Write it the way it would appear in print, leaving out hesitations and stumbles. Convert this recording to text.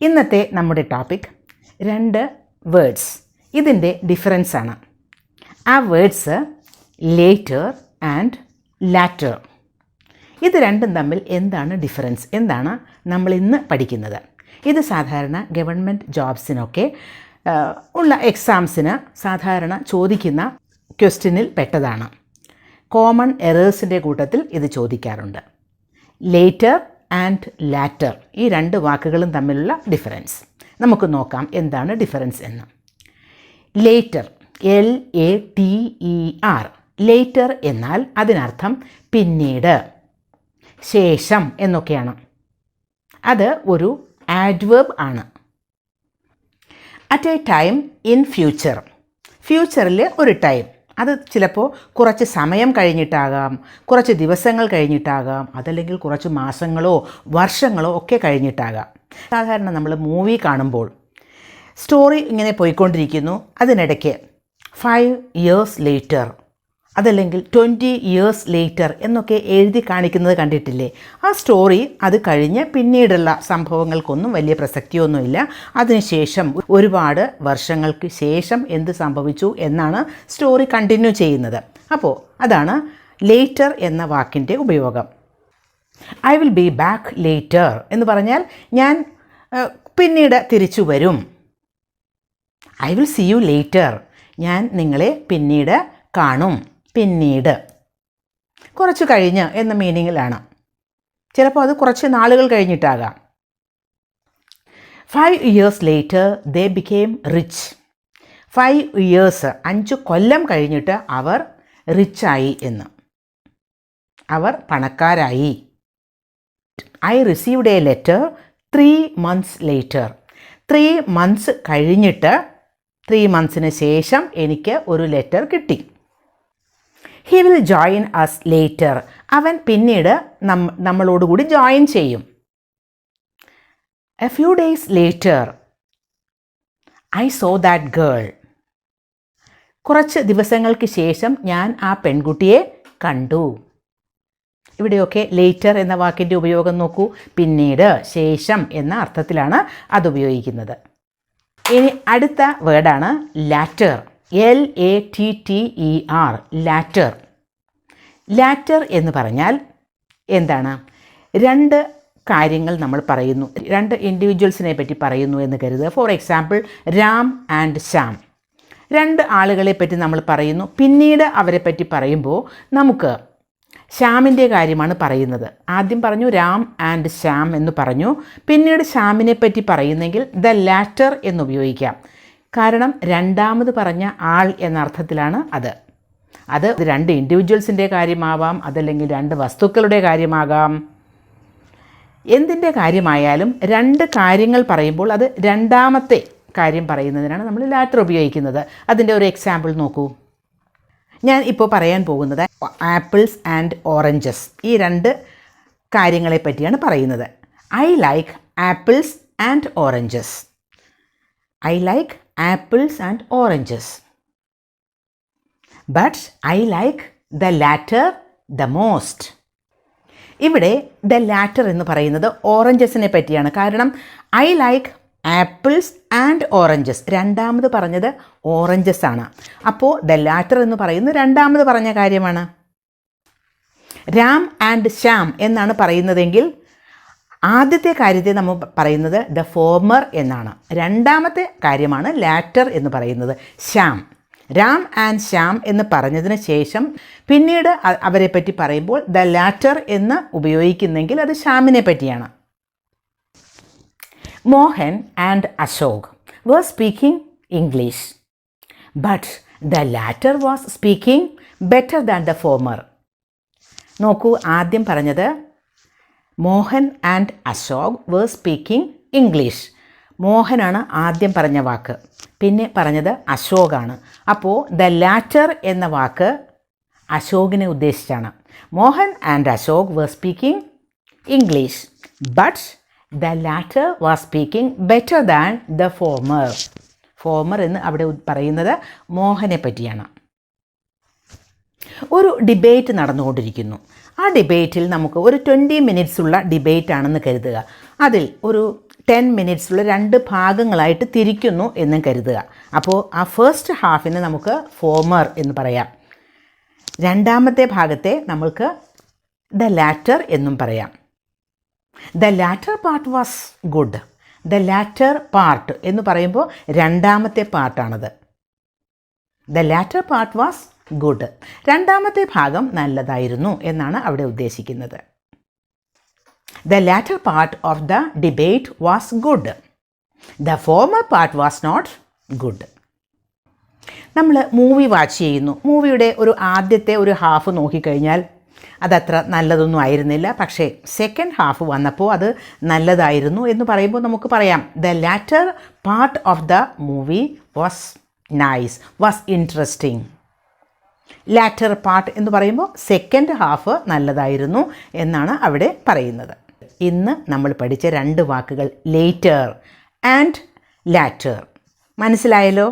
ഇന്നത്തെ നമ്മുടെ topic 2 words. ഇതിൻ്റെ ഡിഫറൻസ് ആണ്. ആ വേർഡ്സ് ലേറ്റർ ആൻഡ് ലാറ്റർ. ഇത് രണ്ടും തമ്മിൽ എന്താണ് ഡിഫറൻസ്, എന്താണ് നമ്മൾ ഇന്ന് പഠിക്കുന്നത്. ഇത് സാധാരണ ഗവൺമെൻറ് ജോബ്സിനൊക്കെ ഉള്ള എക്സാംസിന് സാധാരണ ചോദിക്കുന്ന ക്വസ്റ്റ്യനിൽ പെട്ടതാണ്. കോമൺ എറേഴ്സിൻ്റെ കൂട്ടത്തിൽ ഇത് ചോദിക്കാറുണ്ട്. ലേറ്റർ ആൻഡ് ലാറ്റർ, ഈ 2 വാക്കുകളും തമ്മിലുള്ള ഡിഫറൻസ് നമുക്ക് നോക്കാം. എന്താണ് ഡിഫറൻസ് എന്ന്. ലേറ്റർ, LATER, ലേറ്റർ എന്നാൽ അതിനർത്ഥം പിന്നീട്, ശേഷം എന്നൊക്കെയാണ്. അത് ഒരു ആഡ്വേർബ് ആണ്. At A time in future, ഫ്യൂച്ചറിൽ ഒരു ടൈം, അത് ചിലപ്പോൾ കുറച്ച് സമയം കഴിഞ്ഞിട്ടാകാം, കുറച്ച് ദിവസങ്ങൾ കഴിഞ്ഞിട്ടാകാം, അതല്ലെങ്കിൽ കുറച്ച് മാസങ്ങളോ വർഷങ്ങളോ ഒക്കെ കഴിഞ്ഞിട്ടാകാം. സാധാരണ നമ്മൾ മൂവി കാണുമ്പോൾ സ്റ്റോറി ഇങ്ങനെ പോയിക്കൊണ്ടിരിക്കുന്നു, അതിനിടയ്ക്ക് 5 years later അതല്ലെങ്കിൽ 20 years later എന്നൊക്കെ എഴുതി കാണിക്കുന്നത് കണ്ടിട്ടില്ലേ? ആ സ്റ്റോറി അത് കഴിഞ്ഞ് പിന്നീടുള്ള സംഭവങ്ങൾക്കൊന്നും വലിയ പ്രസക്തിയൊന്നുമില്ല. അതിനുശേഷം ഒരുപാട് വർഷങ്ങൾക്ക് ശേഷം എന്ത് സംഭവിച്ചു എന്നാണ് സ്റ്റോറി കണ്ടിന്യൂ ചെയ്യുന്നത്. അപ്പോൾ അതാണ് ലേറ്റർ എന്ന വാക്കിൻ്റെ ഉപയോഗം. I will be back later എന്ന് പറഞ്ഞാൽ ഞാൻ പിന്നീട് തിരിച്ചു വരും. I will see you later, ഞാൻ നിങ്ങളെ പിന്നീട് കാണും. പിന്നീട്, കുറച്ച് കഴിഞ്ഞ് എന്ന മീനിങ്ങിലാണ്. ചിലപ്പോൾ അത് കുറച്ച് നാളുകൾ കഴിഞ്ഞിട്ടാകാം. 5 years later they became rich. 5 years, 5 കൊല്ലം കഴിഞ്ഞിട്ട് അവർ റിച്ചായി എന്ന്, അവർ പണക്കാരായി. I received a letter 3 months later. 3 months കഴിഞ്ഞിട്ട്, 3 monthsന് ശേഷം എനിക്ക് ഒരു ലെറ്റർ കിട്ടി. He will join us later, അവൻ പിന്നീട് നമ്മളോടുകൂടി ജോയിൻ ചെയ്യും. A few days later I saw that girl. കുറച്ച് ദിവസങ്ങൾക്ക് ശേഷം ഞാൻ ആ പെൺകുട്ടിയെ കണ്ടു. ഇവിടെയൊക്കെ ലേറ്റർ എന്ന വാക്കിൻ്റെ ഉപയോഗം നോക്കൂ. പിന്നീട്, ശേഷം എന്ന അർത്ഥത്തിലാണ് അത് ഉപയോഗിക്കുന്നത്. ഇനി അടുത്ത വേർഡാണ് ലാറ്റർ. LATTER, lateral. ലാറ്റർ എന്ന് പറഞ്ഞാൽ എന്താണ്? 2 കാര്യങ്ങൾ നമ്മൾ പറയുന്നു, 2 ഇൻഡിവിജ്വൽസിനെ പറ്റി പറയുന്നു എന്ന് കരുതുക. For example, Ram and Shyam, 2 ആളുകളെ പറ്റി നമ്മൾ പറയുന്നു. പിന്നീട് അവരെ പറ്റി പറയുമ്പോൾ നമുക്ക് ശ്യാമിൻ്റെ കാര്യമാണ് പറയുന്നത്. ആദ്യം പറഞ്ഞു രാം ആൻഡ് ശ്യാം എന്ന് പറഞ്ഞു, പിന്നീട് ശ്യാമിനെ പറ്റി പറയുന്നെങ്കിൽ ദ ലാറ്റർ എന്നുപയോഗിക്കാം. കാരണം രണ്ടാമത് പറഞ്ഞ ആൾ എന്ന അർത്ഥത്തിലാണ് അത്. അത് 2 ഇൻഡിവിജ്വൽസിൻ്റെ കാര്യമാവാം, അതല്ലെങ്കിൽ 2 വസ്തുക്കളുടെ കാര്യമാകാം. എന്തിൻ്റെ കാര്യമായാലും 2 കാര്യങ്ങൾ പറയുമ്പോൾ അത് രണ്ടാമത്തെ കാര്യം പറയുന്നതിനാണ് നമ്മൾ ലാറ്റർ ഉപയോഗിക്കുന്നത്. അതിൻ്റെ ഒരു എക്സാമ്പിൾ നോക്കൂ. ഞാൻ ഇപ്പോൾ പറയാൻ പോകുന്നത് ആപ്പിൾസ് ആൻഡ് ഓറഞ്ചസ്, ഈ 2 കാര്യങ്ങളെ പറ്റിയാണ് പറയുന്നത്. I like apples and oranges. I like apples and oranges. But I like the latter the most. ഇവിടെ ദ ലാറ്റർ എന്ന് പറയുന്നത് ഓറഞ്ചസിനെ പറ്റിയാണ്. കാരണം I like apples and oranges, രണ്ടാമത് പറഞ്ഞത് ഓറഞ്ചസ് ആണ്. അപ്പോൾ ദ ലാറ്റർ എന്ന് പറയുന്നത് രണ്ടാമത് പറഞ്ഞ കാര്യമാണ്. രാം ആൻഡ് ശ്യാം എന്നാണ് പറയുന്നതെങ്കിൽ ആദ്യത്തെ കാര്യത്തെ നമ്മൾ പറയുന്നത് ദ ഫോമർ എന്നാണ്. രണ്ടാമത്തെ കാര്യമാണ് ലാറ്റർ എന്ന് പറയുന്നത്, ശ്യാം. രാം ആൻഡ് ശ്യാം എന്ന് പറഞ്ഞതിന് ശേഷം പിന്നീട് അവരെ പറ്റി പറയുമ്പോൾ ദ ലാറ്റർ എന്ന് ഉപയോഗിക്കുന്നെങ്കിൽ അത് ശ്യാമിനെ പറ്റിയാണ്. Mohan and Ashok were speaking English, but the latter was speaking better than the former. നോക്കൂ, ആദ്യം പറഞ്ഞത് Mohan and Ashok were speaking English. മോഹനാണ് ആദ്യം പറഞ്ഞ വാക്ക്, പിന്നെ പറഞ്ഞത് അശോകാണ്. അപ്പോൾ ദ ലാറ്റർ എന്ന വാക്ക് അശോകിനെ ഉദ്ദേശിച്ചാണ്. Mohan and Ashok were speaking English, but the latter was speaking better than the former. Former എന്ന് അവിടെ പറയുന്നത് മോഹനെ പറ്റിയാണ്. ഒരു ഡിബേറ്റ് നടന്നുകൊണ്ടിരിക്കുന്നു. ആ ഡിബേറ്റിൽ നമുക്ക് ഒരു 20 minutes ഉള്ള ഡിബേറ്റ് ആണെന്ന് കരുതുക. അതിൽ ഒരു 10 മിനിറ്റ്സുള്ള 2 ഭാഗങ്ങളായിട്ട് തിരിക്കുന്നു എന്നും കരുതുക. അപ്പോൾ ആ ഫസ്റ്റ് ഹാഫിന് നമുക്ക് ഫോമർ എന്ന് പറയാം. രണ്ടാമത്തെ ഭാഗത്തെ നമുക്ക് ദ ലാറ്റർ എന്നും പറയാം. The latter part was good. The latter part എന്ന് പറയുമ്പോൾ രണ്ടാമത്തെ പാർട്ടാണത്. The latter part was good. രണ്ടാമത്തെ ഭാഗം നല്ലതായിരുന്നു എന്നാണ് അവിടെ ഉദ്ദേശിക്കുന്നത്. The latter part of the debate was good. The former part was not good. നമ്മൾ മൂവി വാച്ച് ചെയ്യുന്നു. മൂവിയുടെ ആദ്യത്തെ ഒരു ഹാഫ് നോക്കിക്കഴിഞ്ഞാൽ അതത്ര നല്ലതൊന്നും ആയിരുന്നില്ല. പക്ഷേ സെക്കൻഡ് ഹാഫ് വന്നപ്പോൾ അത് നല്ലതായിരുന്നു എന്ന് പറയുമ്പോൾ നമുക്ക് പറയാം the latter part of the movie was nice, was interesting. Latter part എന്ന് പറയുമ്പോൾ സെക്കൻഡ് ഹാഫ് നല്ലതായിരുന്നു എന്നാണ് അവിടെ പറയുന്നത്. ഇന്ന് നമ്മൾ പഠിച്ച 2 വാക്കുകൾ ലേറ്റർ ആൻഡ് ലാറ്റർ മനസ്സിലായല്ലോ?